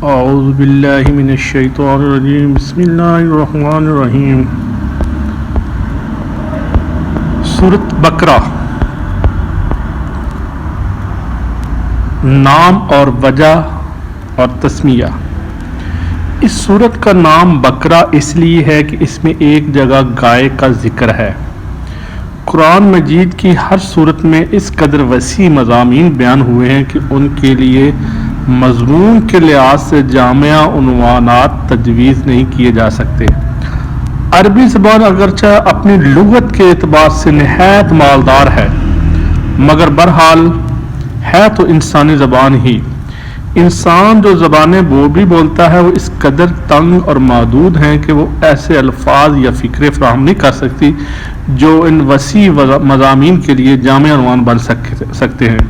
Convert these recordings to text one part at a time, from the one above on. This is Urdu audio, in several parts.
اعوذ باللہ من الشیطان الرجیم بسم اللہ الرحمن الرحیم۔ سورۃ بقرہ۔ نام اور وجہ اور تسمیہ۔ اس سورت کا نام بقرہ اس لیے ہے کہ اس میں ایک جگہ گائے کا ذکر ہے۔ قرآن مجید کی ہر سورت میں اس قدر وسیع مضامین بیان ہوئے ہیں کہ ان کے لیے مضمون کے لحاظ سے جامع عنوانات تجویز نہیں کیے جا سکتے۔ عربی زبان اگرچہ اپنی لغت کے اعتبار سے نہایت مالدار ہے، مگر بہرحال ہے تو انسانی زبان ہی۔ انسان جو زبانیں بھی بولتا ہے وہ اس قدر تنگ اور محدود ہیں کہ وہ ایسے الفاظ یا فکرے فراہم نہیں کر سکتی جو ان وسیع مضامین کے لیے جامع عنوان بن سکتے ہیں۔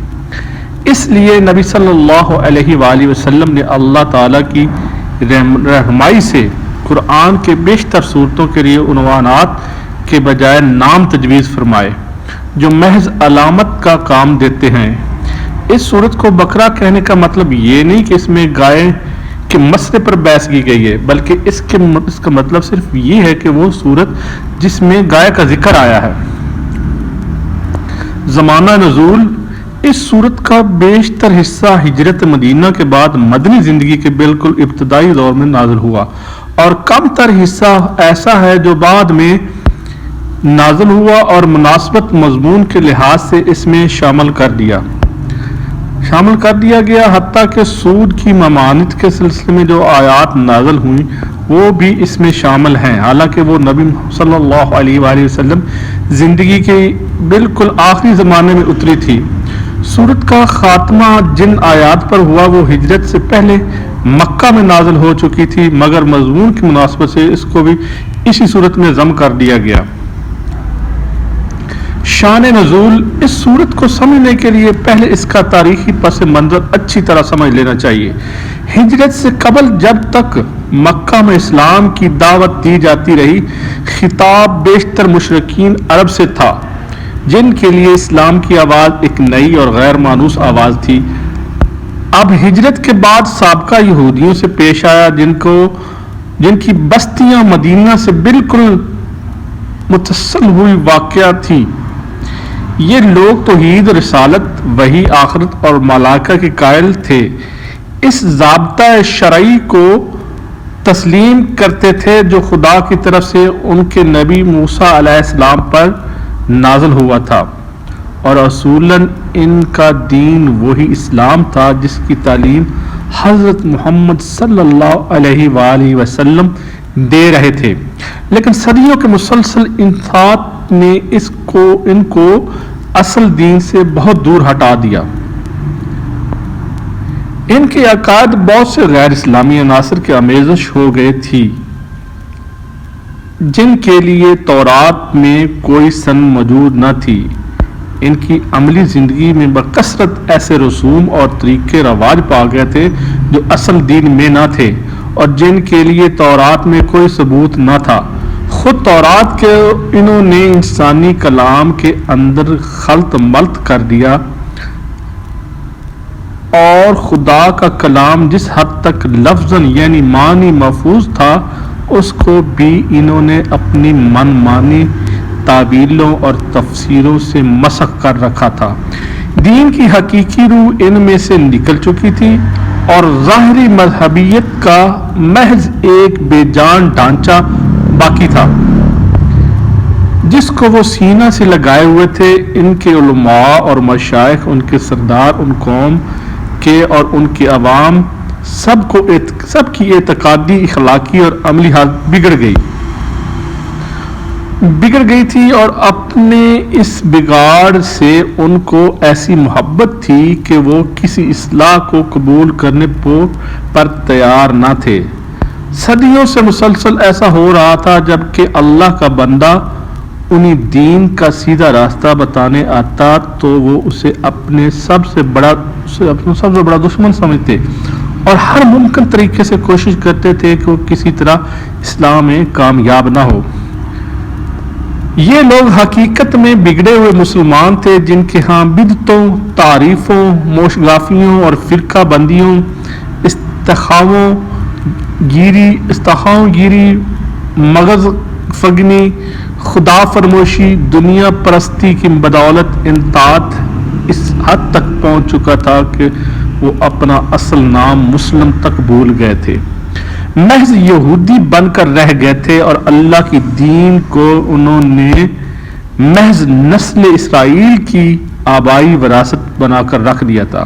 اس لیے نبی صلی اللہ علیہ وآلہ وسلم نے اللہ تعالیٰ کی رہنمائی سے قرآن کے بیشتر صورتوں کے لیے عنوانات کے بجائے نام تجویز فرمائے جو محض علامت کا کام دیتے ہیں۔ اس صورت کو بقرہ کہنے کا مطلب یہ نہیں کہ اس میں گائے کے مسئلے پر بحث کی گئی ہے، بلکہ اس کا مطلب صرف یہ ہے کہ وہ صورت جس میں گائے کا ذکر آیا ہے۔ زمانہ نزول۔ اس صورت کا بیشتر حصہ ہجرت مدینہ کے بعد مدنی زندگی کے بالکل ابتدائی دور میں نازل ہوا، اور کم تر حصہ ایسا ہے جو بعد میں نازل ہوا اور مناسبت مضمون کے لحاظ سے اس میں شامل کر دیا گیا، حتیٰ کہ سود کی ممانعت کے سلسلے میں جو آیات نازل ہوئیں وہ بھی اس میں شامل ہیں، حالانکہ وہ نبی صلی اللہ علیہ وآلہ وسلم زندگی کے بالکل آخری زمانے میں اتری تھی۔ سورت کا خاتمہ جن آیات پر ہوا وہ ہجرت سے پہلے مکہ میں نازل ہو چکی تھی، مگر مضمون کی مناسبت سے اس کو بھی اسی صورت میں ضم کر دیا گیا۔ شان نزول۔ اس صورت کو سمجھنے کے لیے پہلے اس کا تاریخی پس منظر اچھی طرح سمجھ لینا چاہیے۔ ہجرت سے قبل جب تک مکہ میں اسلام کی دعوت دی جاتی رہی، خطاب بیشتر مشرکین عرب سے تھا، جن کے لیے اسلام کی آواز ایک نئی اور غیر مانوس آواز تھی۔ اب ہجرت کے بعد سابقہ یہودیوں سے پیش آیا، جن کی بستیاں مدینہ سے بالکل متصل ہوئی واقع تھیں۔ یہ لوگ توحید، رسالت، وحی، آخرت اور ملائکہ کے قائل تھے، اس ضابطہ شرعی کو تسلیم کرتے تھے جو خدا کی طرف سے ان کے نبی موسیٰ علیہ السلام پر نازل ہوا تھا، اور اصولاً ان کا دین وہی اسلام تھا جس کی تعلیم حضرت محمد صلی اللہ علیہ وآلہ وسلم دے رہے تھے، لیکن صدیوں کے مسلسل انحطاط نے ان کو اصل دین سے بہت دور ہٹا دیا۔ ان کے عقائد بہت سے غیر اسلامی عناصر کی آمیزش ہو گئے تھی، جن کے لیے تورات میں کوئی سند موجود نہ تھی۔ ان کی عملی زندگی میں بکثرت ایسے رسوم اور طریقے رواج پا گئے تھے جو اصل دین میں نہ تھے، اور جن کے لیے تورات میں کوئی ثبوت نہ تھا۔ خود تورات کے انہوں نے انسانی کلام کے اندر خلط ملط کر دیا، اور خدا کا کلام جس حد تک لفظاً یعنی معنی محفوظ تھا اس کو بھی انہوں نے اپنی من مانی تعبیروں اور تفسیروں سے مسخ کر رکھا تھا۔ دین کی حقیقی روح ان میں سے نکل چکی تھی، اور ظاہری مذہبیت کا محض ایک بے جان ڈھانچہ باقی تھا جس کو وہ سینہ سے لگائے ہوئے تھے۔ ان کے علماء اور مشائخ، ان کے سردار، ان قوم کے اور ان کے عوام سب کی اعتقادی، اخلاقی اور عملی حالت بگڑ گئی تھی، اور اپنے اس بگاڑ سے ان کو ایسی محبت تھی کہ وہ کسی اصلاح کو قبول کرنے پر تیار نہ تھے۔ صدیوں سے مسلسل ایسا ہو رہا تھا، جبکہ اللہ کا بندہ انہیں دین کا سیدھا راستہ بتانے آتا تو وہ اسے اپنا سب سے بڑا دشمن سمجھتے، اور ہر ممکن طریقے سے کوشش کرتے تھے کہ وہ کسی طرح اسلام میں کامیاب نہ ہو۔ یہ لوگ حقیقت میں بگڑے ہوئے مسلمان تھے، جن کے ہاں بدعتوں، تعریفوں، موشگافیوں اور فرقہ بندیوں استخاؤں گیری، مغز فگنی، خدا فرموشی، دنیا پرستی کی بدولت انطاعت اس حد تک پہنچ چکا تھا کہ وہ اپنا اصل نام مسلم تک بھول گئے تھے، محض یہودی بن کر رہ گئے تھے، اور اللہ کی دین کو انہوں نے محض نسل اسرائیل کی آبائی وراثت بنا کر رکھ دیا تھا۔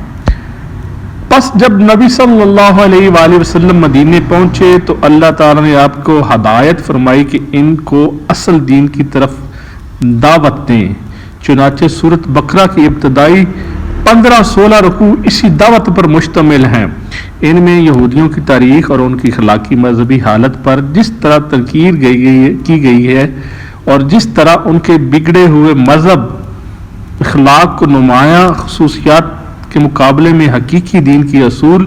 پس جب نبی صلی اللہ علیہ وآلہ وسلم مدینے پہنچے تو اللہ تعالیٰ نے آپ کو ہدایت فرمائی کہ ان کو اصل دین کی طرف دعوت دیں۔ چنانچہ سورۃ بقرہ کی ابتدائی 15-16 رکوع اسی دعوت پر مشتمل ہیں۔ ان میں یہودیوں کی تاریخ اور ان کی اخلاقی مذہبی حالت پر جس طرح تنقید کی گئی ہے اور جس طرح ان کے بگڑے ہوئے مذہب اخلاق کو نمایاں خصوصیات کے مقابلے میں حقیقی دین کی اصول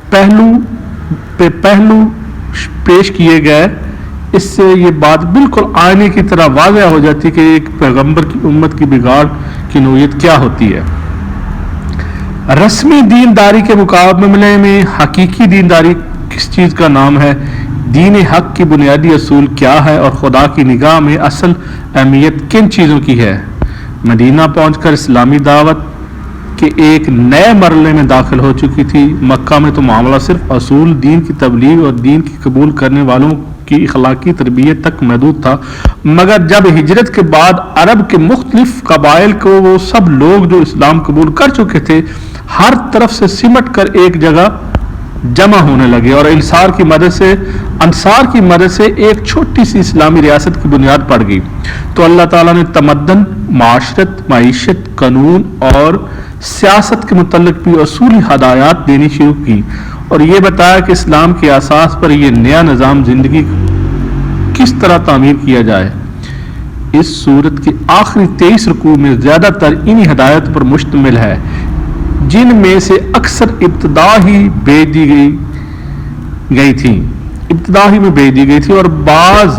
پہلو پیش کیے گئے، اس سے یہ بات بالکل آئینے کی طرح واضح ہو جاتی کہ ایک پیغمبر کی امت کی بگاڑ کی نوعیت کیا ہوتی ہے۔ رسمی دینداری کے مقابلے میں حقیقی دینداری کس چیز کا نام ہے، دین حق کی بنیادی اصول کیا ہے، اور خدا کی نگاہ میں اصل اہمیت کن چیزوں کی ہے۔ مدینہ پہنچ کر اسلامی دعوت کے ایک نئے مرحلے میں داخل ہو چکی تھی۔ مکہ میں تو معاملہ صرف اصول دین کی تبلیغ اور دین کی قبول کرنے والوں کی اخلاقی تربیت تک محدود تھا، مگر جب ہجرت کے بعد عرب کے مختلف قبائل کو وہ سب لوگ جو اسلام قبول کر چکے تھے ہر طرف سے سمٹ کر ایک جگہ جمع ہونے لگے اور انصار کی مدد سے ایک چھوٹی سی اسلامی ریاست کی بنیاد پڑ گئی، تو اللہ تعالیٰ نے تمدن، معاشرت، معیشت، قانون اور سیاست کے متعلق بھی اصولی ہدایات دینی شروع کی اور یہ بتایا کہ اسلام کے اساس پر یہ نیا نظام زندگی کس طرح تعمیر کیا جائے۔ اس سورت کے آخری 23 رکوع میں زیادہ تر انہی ہدایت پر مشتمل ہے، جن میں سے اکثر ابتدا ہی میں بھیج دی گئی تھی اور بعض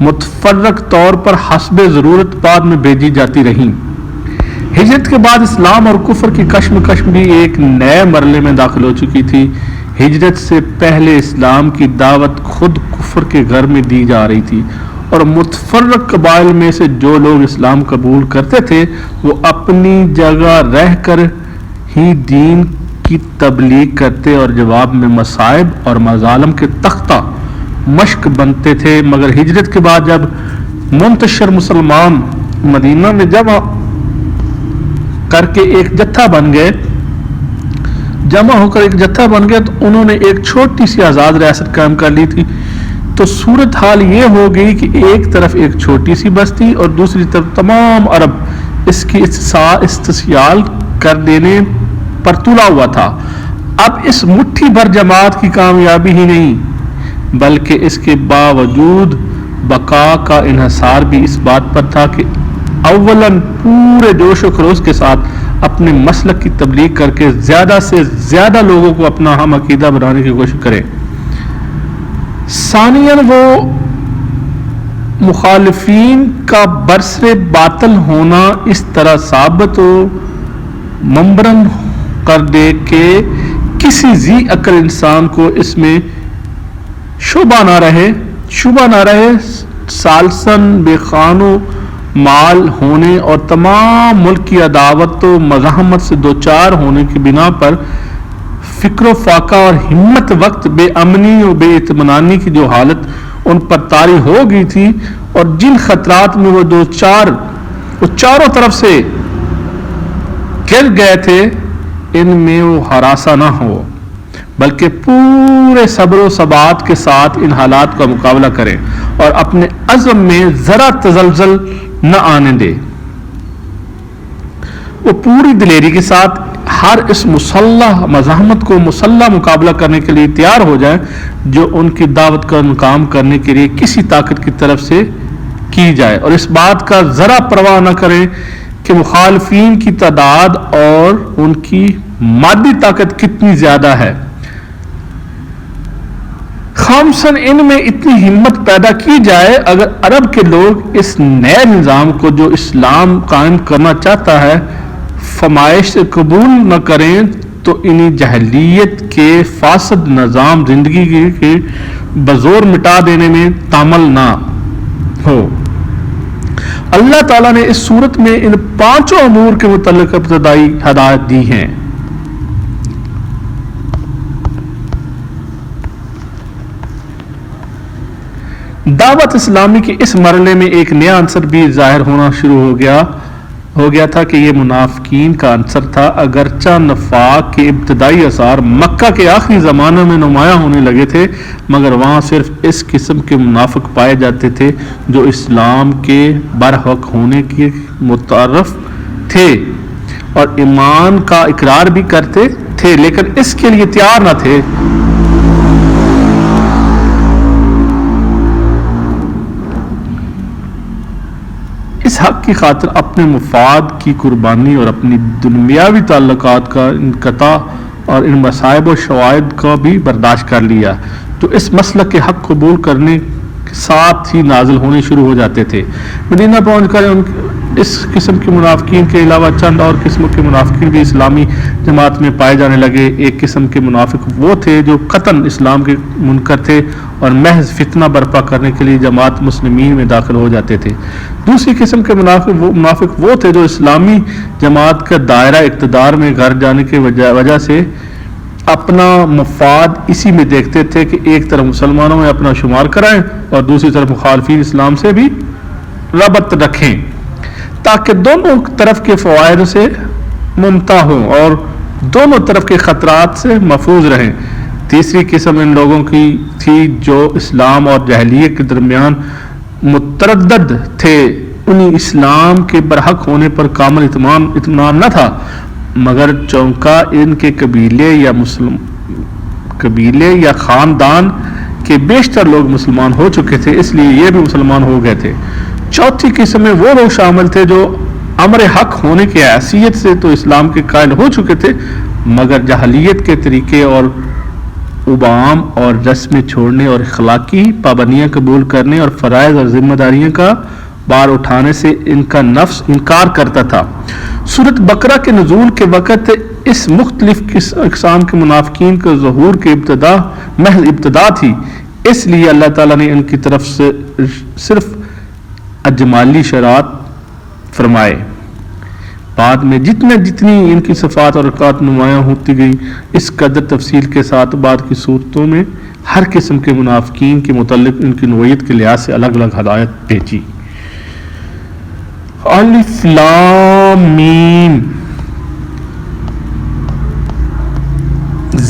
متفرق طور پر حسب ضرورت بعد میں بھیجی جاتی رہیں۔ ہجرت کے بعد اسلام اور کفر کی کشمکش بھی ایک نئے مرحلے میں داخل ہو چکی تھی۔ ہجرت سے پہلے اسلام کی دعوت خود کفر کے گھر میں دی جا رہی تھی اور متفرق قبائل میں سے جو لوگ اسلام قبول کرتے تھے وہ اپنی جگہ رہ کر ہی دین کی تبلیغ کرتے اور جواب میں مصائب اور مظالم کے تختہ مشق بنتے تھے، مگر ہجرت کے بعد جب منتشر مسلمان مدینہ میں جمع کر کے ایک جتھا بن گئے تو انہوں نے ایک چھوٹی سی آزاد ریاست قائم کر لی تھی، تو صورت حال یہ ہو گئی کہ ایک طرف ایک چھوٹی سی بستی اور دوسری طرف تمام عرب اس کی استحصال کر دینے پر تلا ہوا تھا۔ اب اس مٹھی بھر جماعت کی کامیابی ہی نہیں بلکہ اس کے باوجود بقا کا انحصار بھی اس بات پر تھا کہ اولاً پورے جوش و خروش کے ساتھ اپنے مسلک کی تبلیغ کر کے زیادہ سے زیادہ لوگوں کو اپنا ہم عقیدہ بنانے کی کوشش کرے، ثانیاً وہ مخالفین کا برسر باطل ہونا اس طرح ثابت و ممبرن کر دے کہ کسی ذی عقل انسان کو اس میں شبہ نہ رہے، ثالثاً بے خان و مال ہونے اور تمام ملک کی عداوت و مزاحمت سے دوچار ہونے کی بنا پر فکر و فاقہ اور ہمت وقت بے امنی و بے اطمینانی کی جو حالت ان پر طاری ہو گئی تھی اور جن خطرات میں وہ چاروں طرف سے گر گئے تھے، ان میں وہ ہراساں نہ ہو بلکہ پورے صبر و ثبات کے ساتھ ان حالات کا مقابلہ کریں اور اپنے عزم میں ذرا تزلزل نہ آنے دے۔ وہ پوری دلیری کے ساتھ ہر اس مسلح مزاحمت کو مسلح مقابلہ کرنے کے لیے تیار ہو جائیں جو ان کی دعوت کا ناکام کرنے کے لیے کسی طاقت کی طرف سے کی جائے، اور اس بات کا ذرا پرواہ نہ کریں کہ مخالفین کی تعداد اور ان کی مادی طاقت کتنی زیادہ ہے۔ خامساً ان میں اتنی ہمت پیدا کی جائے اگر عرب کے لوگ اس نئے نظام کو جو اسلام قائم کرنا چاہتا ہے فمائش سے قبول نہ کریں تو انہیں جہلیت کے فاسد نظام زندگی کے بزور مٹا دینے میں تعمل نہ ہو۔ اللہ تعالیٰ نے اس صورت میں ان 5 امور کے متعلق ابتدائی ہدایت دی ہیں۔ دعوت اسلامی کے اس مرحلے میں ایک نیا عنصر بھی ظاہر ہونا شروع ہو گیا تھا کہ یہ منافقین کا عنصر تھا۔ اگرچہ نفاق کے ابتدائی آثار مکہ کے آخری زمانے میں نمایاں ہونے لگے تھے، مگر وہاں صرف اس قسم کے منافق پائے جاتے تھے جو اسلام کے برحق ہونے کے متعارف تھے اور ایمان کا اقرار بھی کرتے تھے لیکن اس کے لیے تیار نہ تھے۔ اس حق کی خاطر اپنے مفاد کی قربانی اور اپنی دنیاوی تعلقات کا انقطاع اور ان مصائب و شوائد کو بھی برداشت کر لیا جو اس مسلک کے حق قبول کرنے کے ساتھ ہی نازل ہونے شروع ہو جاتے تھے۔ مدینہ پہنچ کر اس قسم کے منافقین کے علاوہ چند اور قسم کے منافقین بھی اسلامی جماعت میں پائے جانے لگے۔ ایک قسم کے منافق وہ تھے جو قطعاً اسلام کے منکر تھے اور محض فتنہ برپا کرنے کے لیے جماعت مسلمین میں داخل ہو جاتے تھے۔ دوسری قسم کے منافق وہ تھے جو اسلامی جماعت کا دائرہ اقتدار میں گھر جانے کی وجہ سے اپنا مفاد اسی میں دیکھتے تھے کہ ایک طرف مسلمانوں میں اپنا شمار کرائیں اور دوسری طرف مخالفین اسلام سے بھی ربط رکھیں تاکہ دونوں طرف کے فوائد سے ممتع ہوں اور دونوں طرف کے خطرات سے محفوظ رہیں۔ تیسری قسم ان لوگوں کی تھی جو اسلام اور جاہلیت کے درمیان متردد تھے۔ انہیں اسلام کے برحق ہونے پر کامل اطمینان نہ تھا، مگر چونکہ ان کے قبیلے یا خاندان کے بیشتر لوگ مسلمان ہو چکے تھے اس لیے یہ بھی مسلمان ہو گئے تھے۔ چوتھی قسم میں وہ لوگ شامل تھے جو امر حق ہونے کی حیثیت سے تو اسلام کے قائل ہو چکے تھے، مگر جاہلیت کے طریقے اور عبام اور رسمیں چھوڑنے اور اخلاقی پابندیاں قبول کرنے اور فرائض اور ذمہ داریوں کا بار اٹھانے سے ان کا نفس انکار کرتا تھا۔ سورۃ بقرہ کے نزول کے وقت اس مختلف اقسام کے منافقین کے ظہور کی محض ابتدا تھی، اس لیے اللہ تعالیٰ نے ان کی طرف سے صرف اجمالی شرائط فرمائے۔ بعد میں جتنی ان کی صفات اور اوقات نمایاں ہوتی گئی، اس قدر تفصیل کے ساتھ بعد کی صورتوں میں ہر قسم کے منافقین کے متعلق ان کی نوعیت کے لحاظ سے الگ الگ ہدایت بھیجی۔ الف لام میم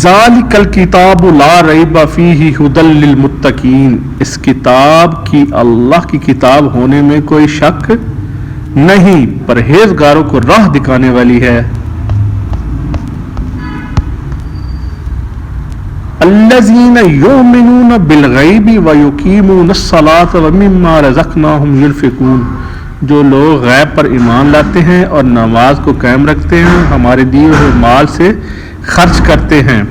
ذالک الکتاب لا ریب فیہ ھدی للمتقین، اس کتاب کی اللہ کی کتاب ہونے میں کوئی شک نہیں، پرہیزگاروں کو راہ دکھانے والی ہے۔ الذین یؤمنون بالغیب ویقیمون الصلاۃ ومما رزقناہم ینفقون، جو لوگ غیب پر ایمان لاتے ہیں اور نماز کو قائم رکھتے ہیں، ہمارے دیے ہوئے مال سے خرچ کرتے ہیں۔